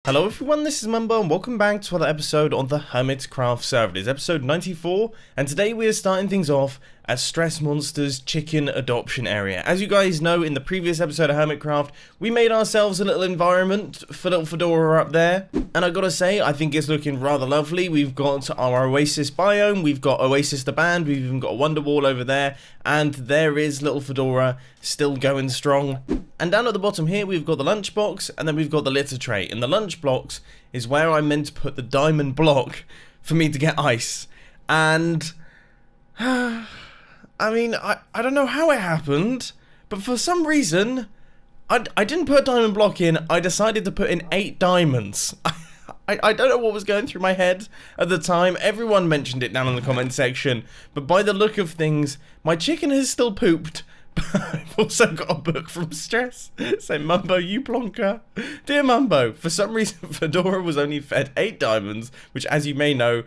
Hello everyone, this is Mumbo and welcome back to another episode on the Hermitcraft server. It is episode 94 and today we are starting things off at Stress Monster's chicken adoption area. As you guys know, in the previous episode of Hermitcraft, we made ourselves a little environment for little Fedora up there. And I gotta say, I think it's looking rather lovely. We've got our Oasis biome, we've got Oasis the band, we've even got a Wonder Wall over there, and there is little Fedora still going strong. And down at the bottom here, we've got the lunchbox, and then we've got the litter tray. In the lunchbox is where I meant to put the diamond block for me to get ice. And I mean, I don't know how it happened, but for some reason, I didn't put a diamond block in, I decided to put in 8 diamonds. I don't know what was going through my head at the time. Everyone mentioned it down in the comment section, but by the look of things, my chicken has still pooped. I've also got a book from Stress saying, Mumbo, you plonker. Dear Mumbo, for some reason Fedora was only fed 8 diamonds, which as you may know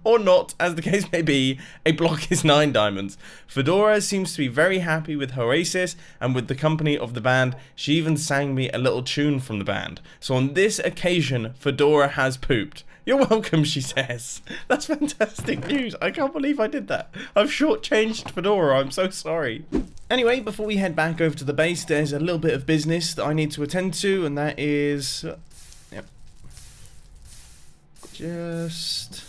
or not, as the case may be, a block is 9 diamonds. Fedora seems to be very happy with her Oasis and with the company of the band. She even sang me a little tune from the band. So on this occasion, Fedora has pooped. You're welcome, she says. That's fantastic news. I can't believe I did that. I've shortchanged Fedora. I'm so sorry. Anyway, before we head back over to the base, there's a little bit of business that I need to attend to, and that is... Yep. Just...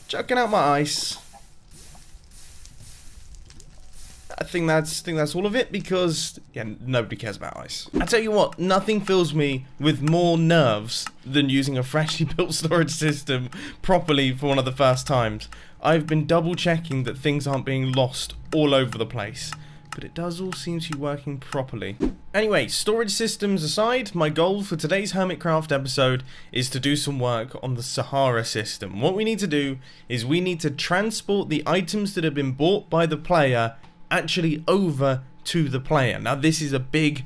chucking out my ice. I think that's all of it because, yeah, nobody cares about ice. I tell you what, nothing fills me with more nerves than using a freshly built storage system properly for one of the first times. I've been double checking that things aren't being lost all over the place, but it does all seem to be working properly. Anyway, storage systems aside, my goal for today's Hermitcraft episode is to do some work on the Sahara system. What we need to do is we need to transport the items that have been bought by the player actually over to the player. Now this is a big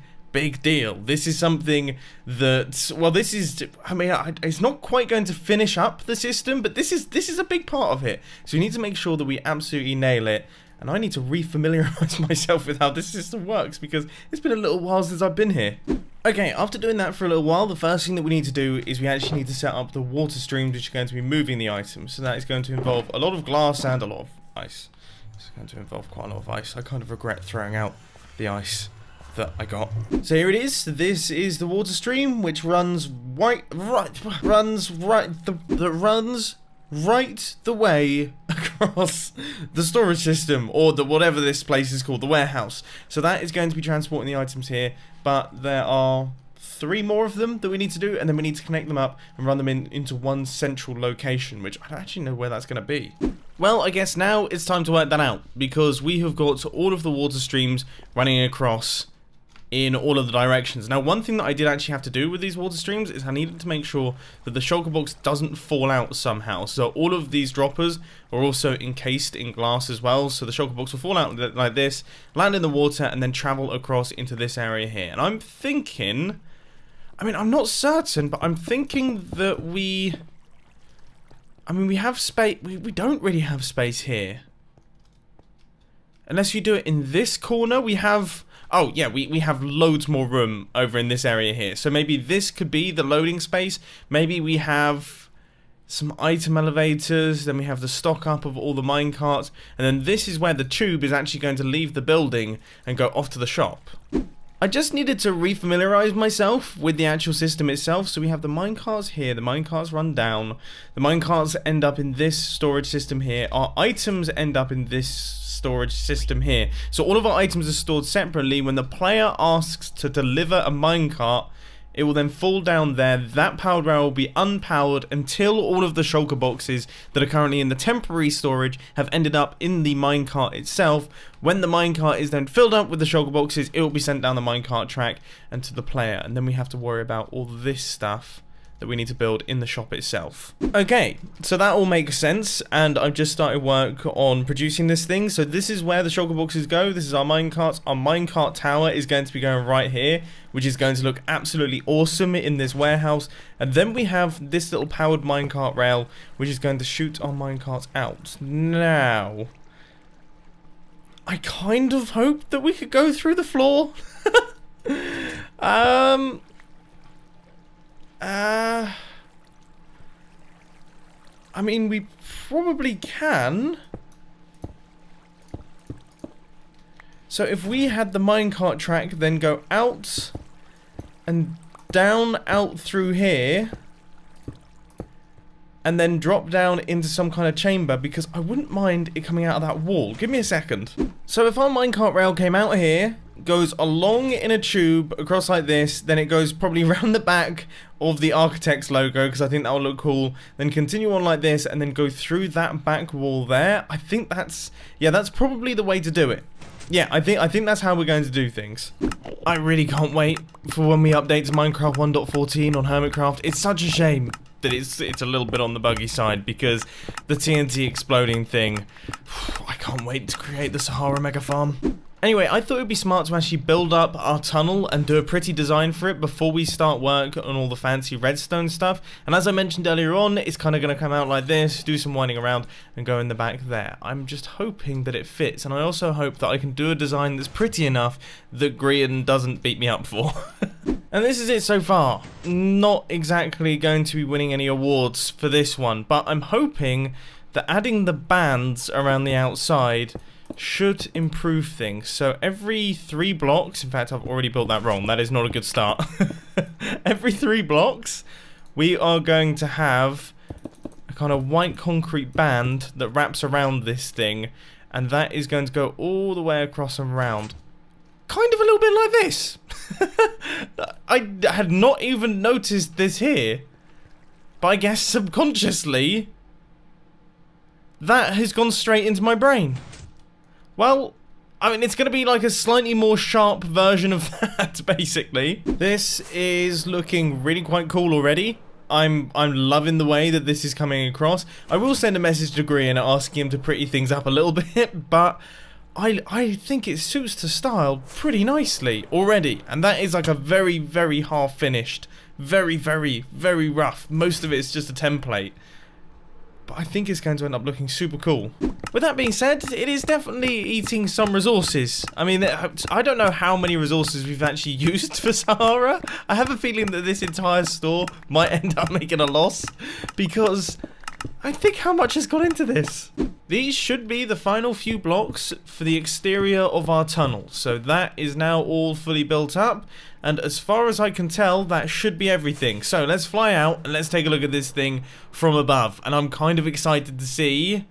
deal. This is something that, well, this is, I mean, it's not quite going to finish up the system, but this is a big part of it. So we need to make sure that we absolutely nail it, and I need to re-familiarize myself with how this system works because it's been a little while since I've been here. Okay, after doing that for a little while, the first thing that we need to do is we actually need to set up the water streams which are going to be moving the items. So that is going to involve a lot of glass and a lot of ice. It's going to involve quite a lot of ice. I kind of regret throwing out the ice that I got. So here it is. This is the water stream, which runs right the way across the storage system, or the whatever this place is called, the warehouse. So that is going to be transporting the items here, but there are 3 more of them that we need to do, and then we need to connect them up and run them into one central location, which I don't actually know where that's going to be. Well, I guess now it's time to work that out, because we have got all of the water streams running across in all of the directions. Now, one thing that I did actually have to do with these water streams is I needed to make sure that the shulker box doesn't fall out somehow. So all of these droppers are also encased in glass as well, so the shulker box will fall out like this, land in the water, and then travel across into this area here. And I'm thinking... I mean, I'm not certain, but I'm thinking that we have space. We don't really have space here. Unless you do it in this corner, we have... Oh, yeah, we have loads more room over in this area here. So maybe this could be the loading space. Maybe we have some item elevators. Then we have the stock up of all the minecarts. And then this is where the tube is actually going to leave the building and go off to the shop. I just needed to re-familiarize myself with the actual system itself. So we have the minecarts here, the minecarts run down, the minecarts end up in this storage system here, our items end up in this storage system here. So all of our items are stored separately. When the player asks to deliver a minecart, it will then fall down there. That powered rail will be unpowered until all of the shulker boxes that are currently in the temporary storage have ended up in the minecart itself. When the minecart is then filled up with the shulker boxes, it will be sent down the minecart track and to the player. And then we have to worry about all this stuff that we need to build in the shop itself. Okay, so that all makes sense, and I've just started work on producing this thing. So this is where the shulker boxes go. This is our minecarts. Our minecart tower is going to be going right here, which is going to look absolutely awesome in this warehouse. And then we have this little powered minecart rail, which is going to shoot our minecarts out. Now, I kind of hoped that we could go through the floor. I mean, we probably can. So if we had the minecart track, then go out and down out through here, and then drop down into some kind of chamber, because I wouldn't mind it coming out of that wall. Give me a second. So if our minecart rail came out here, goes along in a tube across like this, then it goes probably around the back of the architect's logo, because I think that will look cool, then continue on like this and then go through that back wall there. I think that's, yeah, that's probably the way to do it. Yeah, I think that's how we're going to do things. I really can't wait for when we update to Minecraft 1.14 on Hermitcraft. It's such a shame that it's a little bit on the buggy side, because the TNT exploding thing, I can't wait to create the Sahara Mega Farm. Anyway, I thought it would be smart to actually build up our tunnel and do a pretty design for it before we start work on all the fancy redstone stuff. And as I mentioned earlier on, it's kind of going to come out like this, do some winding around, and go in the back there. I'm just hoping that it fits, and I also hope that I can do a design that's pretty enough that Grian doesn't beat me up for. And this is it so far. Not exactly going to be winning any awards for this one, but I'm hoping that adding the bands around the outside should improve things. So every 3 blocks, in fact I've already built that wrong, that is not a good start. Every 3 blocks we are going to have a kind of white concrete band that wraps around this thing, and that is going to go all the way across and round. Kind of a little bit like this. I had not even noticed this here, but I guess subconsciously that has gone straight into my brain. Well, I mean, it's going to be like a slightly more sharp version of that, basically. This is looking really quite cool already. I'm loving the way that this is coming across. I will send a message to Grian asking him to pretty things up a little bit, but I think it suits the style pretty nicely already. And that is like a very, very half-finished, very, very, very rough. Most of it is just a template. But I think it's going to end up looking super cool. With that being said, it is definitely eating some resources. I mean, I don't know how many resources we've actually used for Sahara. I have a feeling that this entire store might end up making a loss, because I think how much has gone into this. These should be the final few blocks for the exterior of our tunnel. So that is now all fully built up. And as far as I can tell, that should be everything. So let's fly out and let's take a look at this thing from above. And I'm kind of excited to see.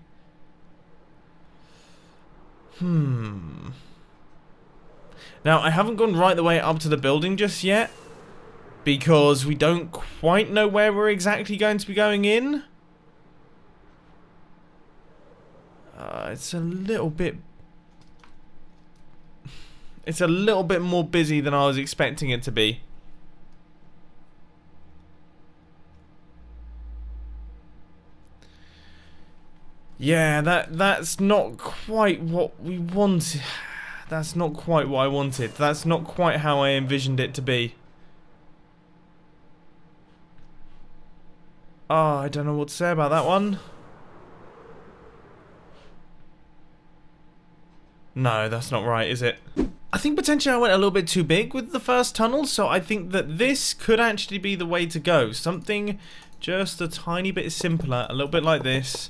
Now, I haven't gone right the way up to the building just yet, because we don't quite know where we're exactly going to be going in. It's a little bit more busy than I was expecting it to be. Yeah, that's not quite what we wanted. That's not quite what I wanted. That's not quite how I envisioned it to be. Oh, I don't know what to say about that one. No, that's not right, is it? I think potentially I went a little bit too big with the first tunnel, so I think that this could actually be the way to go. Something just a tiny bit simpler, a little bit like this,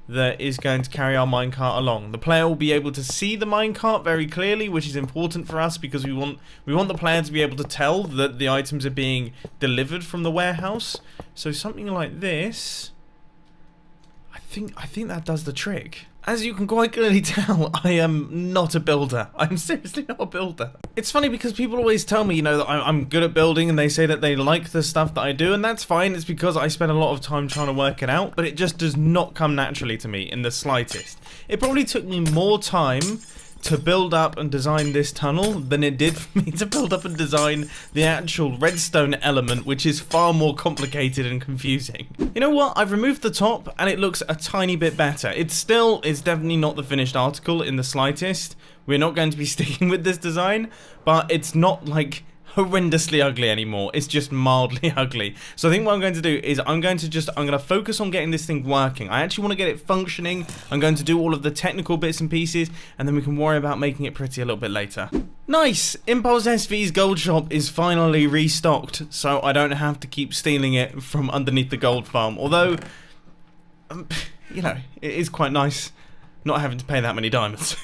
that is going to carry our minecart along. The player will be able to see the minecart very clearly, which is important for us, because we want the player to be able to tell that the items are being delivered from the warehouse. So something like this, I think that does the trick. As you can quite clearly tell, I am not a builder. I'm seriously not a builder. It's funny because people always tell me, you know, that I'm good at building, and they say that they like the stuff that I do, and that's fine. It's because I spend a lot of time trying to work it out, but it just does not come naturally to me in the slightest. It probably took me more time to build up and design this tunnel than it did for me to build up and design the actual redstone element, which is far more complicated and confusing. You know what? I've removed the top and it looks a tiny bit better. It's definitely not the finished article in the slightest. We're not going to be sticking with this design, but it's not like horrendously ugly anymore. It's just mildly ugly. So I think what I'm going to do is I'm going to focus on getting this thing working. I actually want to get it functioning. I'm going to do all of the technical bits and pieces, and then we can worry about making it pretty a little bit later. Nice! Impulse SV's gold shop is finally restocked, so I don't have to keep stealing it from underneath the gold farm. Although, you know, it is quite nice not having to pay that many diamonds.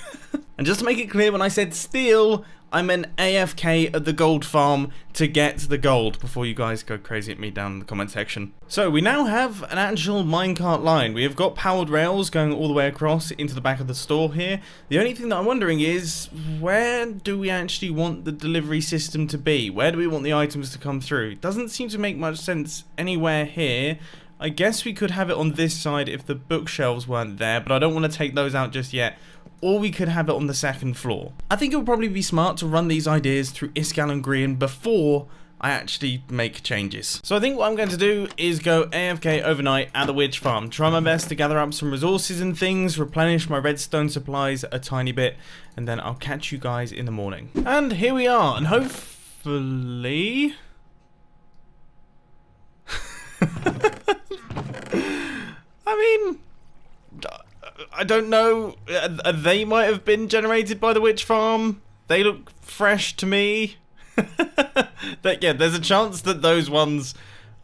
And just to make it clear, when I said steal, I meant AFK at the gold farm to get the gold, before you guys go crazy at me down in the comment section. So we now have an actual minecart line. We have got powered rails going all the way across into the back of the store here. The only thing that I'm wondering is, where do we actually want the delivery system to be? Where do we want the items to come through? It doesn't seem to make much sense anywhere here. I guess we could have it on this side if the bookshelves weren't there, but I don't want to take those out just yet. Or we could have it on the second floor. I think it would probably be smart to run these ideas through Iskall and Grian before I actually make changes. So I think what I'm going to do is go AFK overnight at the witch farm. Try my best to gather up some resources and things, replenish my redstone supplies a tiny bit, and then I'll catch you guys in the morning. And here we are, and hopefully... I mean... I don't know, they might have been generated by the witch farm. They look fresh to me. Yeah, there's a chance that those ones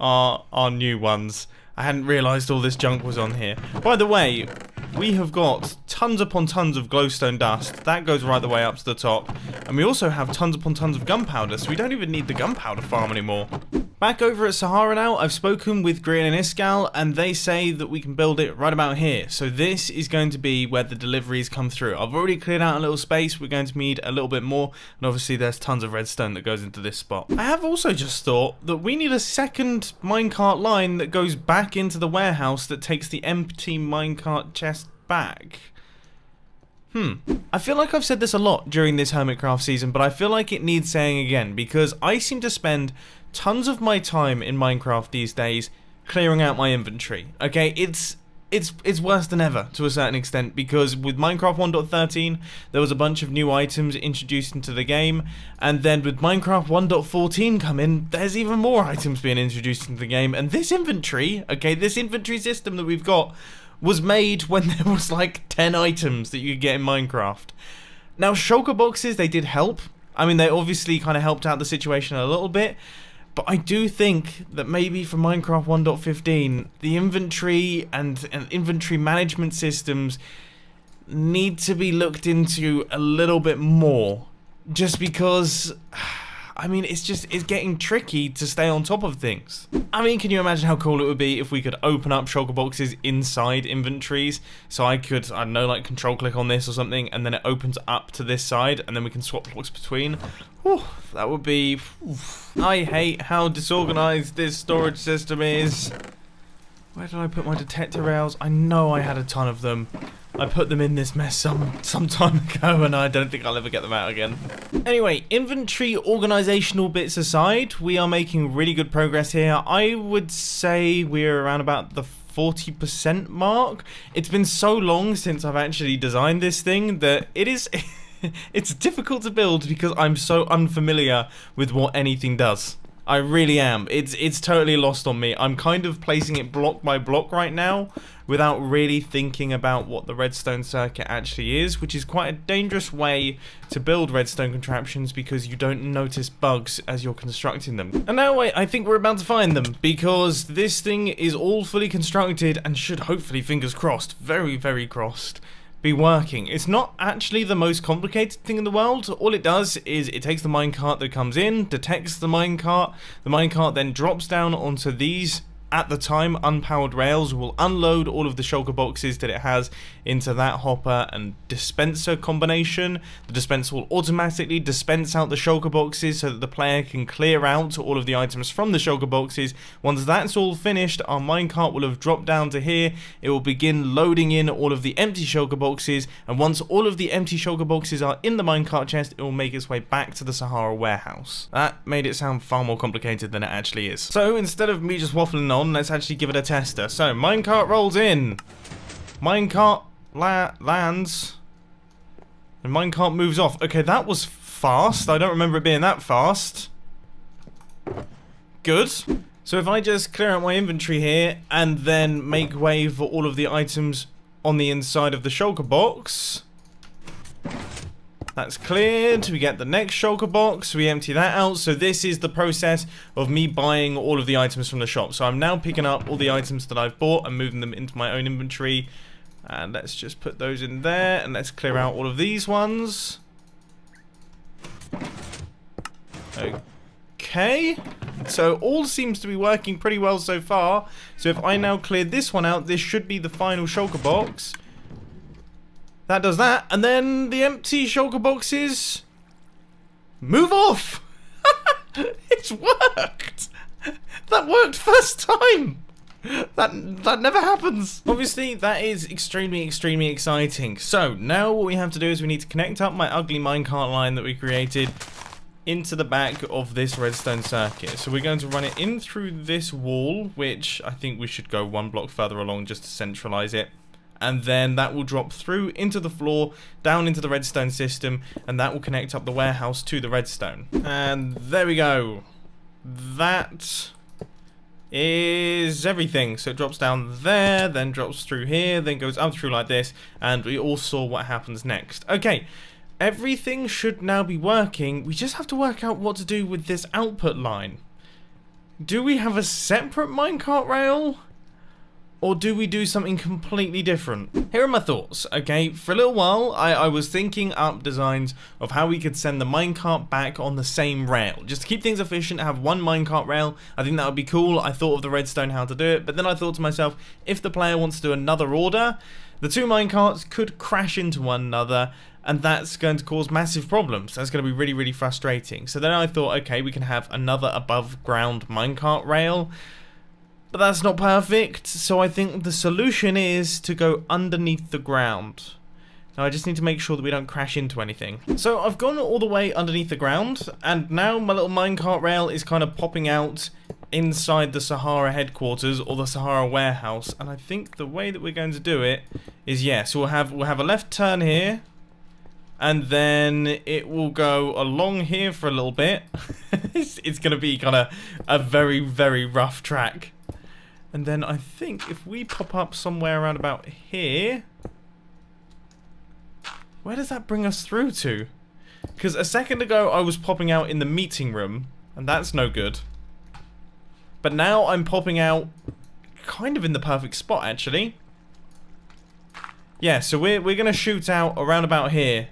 are new ones. I hadn't realised all this junk was on here. By the way, we have got tons upon tons of glowstone dust. That goes right the way up to the top. And we also have tons upon tons of gunpowder, so we don't even need the gunpowder farm anymore. Back over at Sahara now, I've spoken with Grian and Iskall, and they say that we can build it right about here. So this is going to be where the deliveries come through. I've already cleared out a little space. We're going to need a little bit more, and obviously there's tons of redstone that goes into this spot. I have also just thought that we need a second minecart line that goes back into the warehouse that takes the empty minecart chest back. I feel like I've said this a lot during this Hermitcraft season, but I feel like it needs saying again, because I seem to spend tons of my time in Minecraft these days clearing out my inventory. Okay, it's worse than ever to a certain extent, because with Minecraft 1.13 there was a bunch of new items introduced into the game, and then with Minecraft 1.14 come in, there's even more items being introduced into the game, and this inventory, okay, this inventory system that we've got was made when there was like 10 items that you could get in Minecraft. Now, shulker boxes, they did help. I mean, they obviously kind of helped out the situation a little bit, but I do think that maybe for Minecraft 1.15, the inventory and inventory management systems need to be looked into a little bit more. Just because, I mean, it's getting tricky to stay on top of things. I mean, can you imagine how cool it would be if we could open up shulker boxes inside inventories? So I could, I don't know, like control click on this or something, and then it opens up to this side, and then we can swap blocks between. Whew, that would be... I hate how disorganized this storage system is. Where did I put my detector rails? I know I had a ton of them. I put them in this mess some time ago, and I don't think I'll ever get them out again. Anyway, inventory organizational bits aside, we are making really good progress here. I would say we're around about the 40% mark. It's been so long since I've actually designed this thing that it is... it's difficult to build because I'm so unfamiliar with what anything does. I really am. It's totally lost on me. I'm kind of placing it block by block right now without really thinking about what the redstone circuit actually is, which is quite a dangerous way to build redstone contraptions because you don't notice bugs as you're constructing them. And now I think we're about to find them, because this thing is all fully constructed and should hopefully, fingers crossed, very, very crossed, be working. It's not actually the most complicated thing in the world. All it does is it takes the minecart that comes in, detects the minecart then drops down onto these, at the time, unpowered rails, will unload all of the shulker boxes that it has into that hopper and dispenser combination. The dispenser will automatically dispense out the shulker boxes so that the player can clear out all of the items from the shulker boxes. Once that's all finished, our minecart will have dropped down to here. It will begin loading in all of the empty shulker boxes, and once all of the empty shulker boxes are in the minecart chest, it will make its way back to the Sahara warehouse. That made it sound far more complicated than it actually is. So instead of me just waffling on, let's actually give it a tester. So, minecart rolls in. Minecart lands. And minecart moves off. Okay, that was fast. I don't remember it being that fast. Good. So if I just clear out my inventory here and then make way for all of the items on the inside of the shulker box. That's cleared. We get the next shulker box. We empty that out. So this is the process of me buying all of the items from the shop. So I'm now picking up all the items that I've bought and moving them into my own inventory. And let's just put those in there. And let's clear out all of these ones. Okay. So all seems to be working pretty well so far. So if I now clear this one out, this should be the final shulker box. That does that, and then the empty shulker boxes move off. It's worked. That worked first time. That never happens. Obviously, that is extremely exciting. So now what we have to do is we need to connect up my ugly minecart line that we created into the back of this redstone circuit. So we're going to run it in through this wall, which I think we should go one block further along just to centralize it. And then that will drop through into the floor, down into the redstone system, and that will connect up the warehouse to the redstone. And there we go. That is everything. So it drops down there, then drops through here, then goes up through like this, and we all saw what happens next. Okay, everything should now be working. We just have to work out what to do with this output line. Do we have a separate minecart rail? Or do we do something completely different? Here are my thoughts, okay? For a little while, I was thinking up designs of how we could send the minecart back on the same rail. Just to keep things efficient, have one minecart rail. I think that would be cool. I thought of the redstone how to do it, but then I thought to myself, if the player wants to do another order, the two minecarts could crash into one another, and that's going to cause massive problems. That's going to be really frustrating. So then I thought, okay, we can have another above ground minecart rail. But that's not perfect, so I think the solution is to go underneath the ground. Now I just need to make sure that we don't crash into anything. So I've gone all the way underneath the ground, and now my little minecart rail is kind of popping out inside the Sahara headquarters or the Sahara warehouse. And I think the way that we're going to do it is, yeah, so we'll have a left turn here, and then it will go along here for a little bit. It's going to be kind of a very rough track. And then I think if we pop up somewhere around about here, where does that bring us through to? Because a second ago I was popping out in the meeting room, and that's no good. But now I'm popping out kind of in the perfect spot, actually. Yeah, so we're going to shoot out around about here.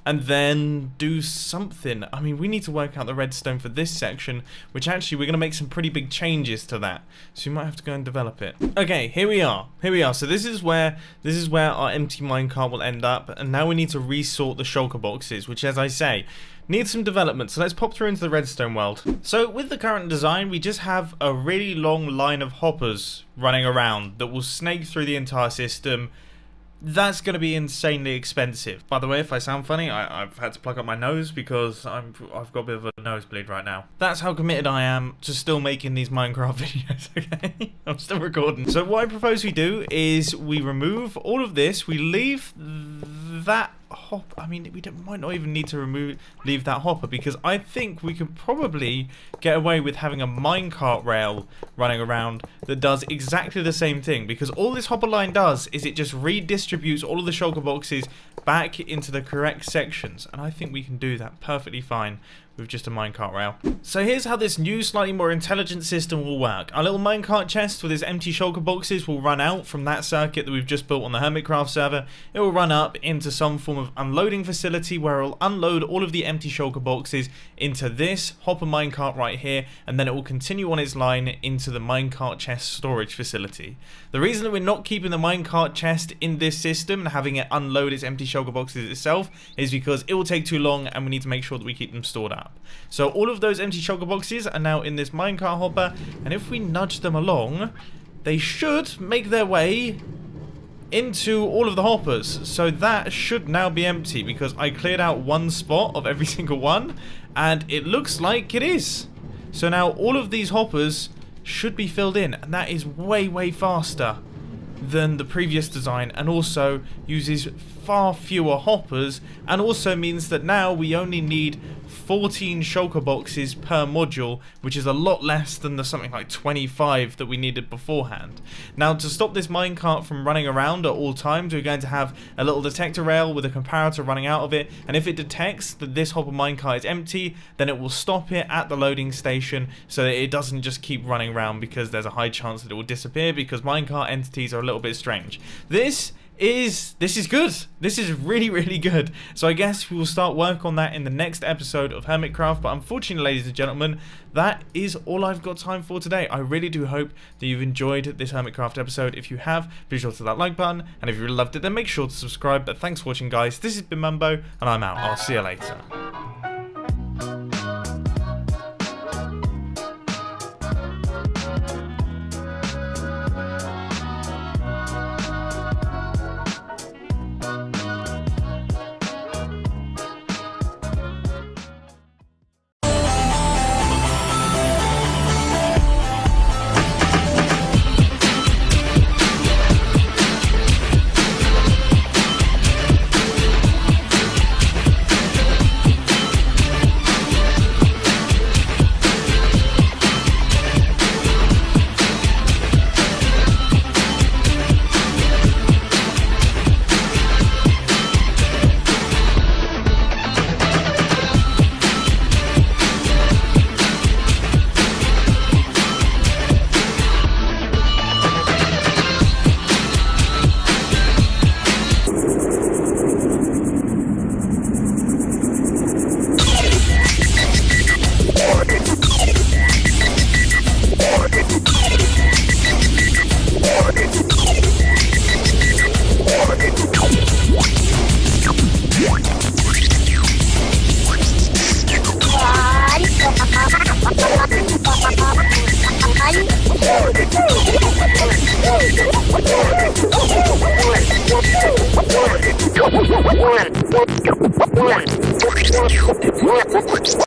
And then do something. I mean, we need to work out the redstone for this section, which actually we're going to make some pretty big changes to that. So you might have to go and develop it. Okay, here we are. Here we are. So this is where our empty minecart will end up. And now we need to resort the shulker boxes, which, as I say, needs some development. So let's pop through into the redstone world. So with the current design, we just have a really long line of hoppers running around that will snake through the entire system. That's going to be insanely expensive. By the way, if I sound funny, I've had to plug up my nose because I've got a bit of a nosebleed right now. That's how committed I am to still making these Minecraft videos, okay? I'm still recording. So what I propose we do is we remove all of this. We leave that hop. I mean, might not even need to leave that hopper, because I think we could probably get away with having a minecart rail running around that does exactly the same thing, because all this hopper line does is it just redistributes all of the shulker boxes back into the correct sections, and I think we can do that perfectly fine with just a minecart rail. So here's how this new, slightly more intelligent system will work. Our little minecart chest with its empty shulker boxes will run out from that circuit that we've just built on the Hermitcraft server. It will run up into some form of unloading facility where it will unload all of the empty shulker boxes into this hopper minecart right here, and then it will continue on its line into the minecart chest storage facility. The reason that we're not keeping the minecart chest in this system and having it unload its empty shulker boxes itself is because it will take too long, and we need to make sure that we keep them stored up. So all of those empty shulker boxes are now in this minecart hopper, and if we nudge them along, they should make their way into all of the hoppers. So that should now be empty because I cleared out one spot of every single one, and it looks like it is. So now all of these hoppers should be filled in, and that is way faster than the previous design, and also uses far fewer hoppers, and also means that now we only need 14 shulker boxes per module, which is a lot less than the something like 25 that we needed beforehand. Now, to stop this minecart from running around at all times, we're going to have a little detector rail with a comparator running out of it, and if it detects that this hopper minecart is empty, then it will stop it at the loading station so that it doesn't just keep running around, because there's a high chance that it will disappear, because minecart entities are a little bit strange. This is good. This is really, really good. So I guess we will start work on that in the next episode of Hermitcraft. But unfortunately, ladies and gentlemen, that is all I've got time for today. I really do hope that you've enjoyed this Hermitcraft episode. If you have, be sure to hit that like button, and if you really loved it, then make sure to subscribe. But thanks for watching, guys. This has been Mumbo, and I'm out. I'll see you later. One.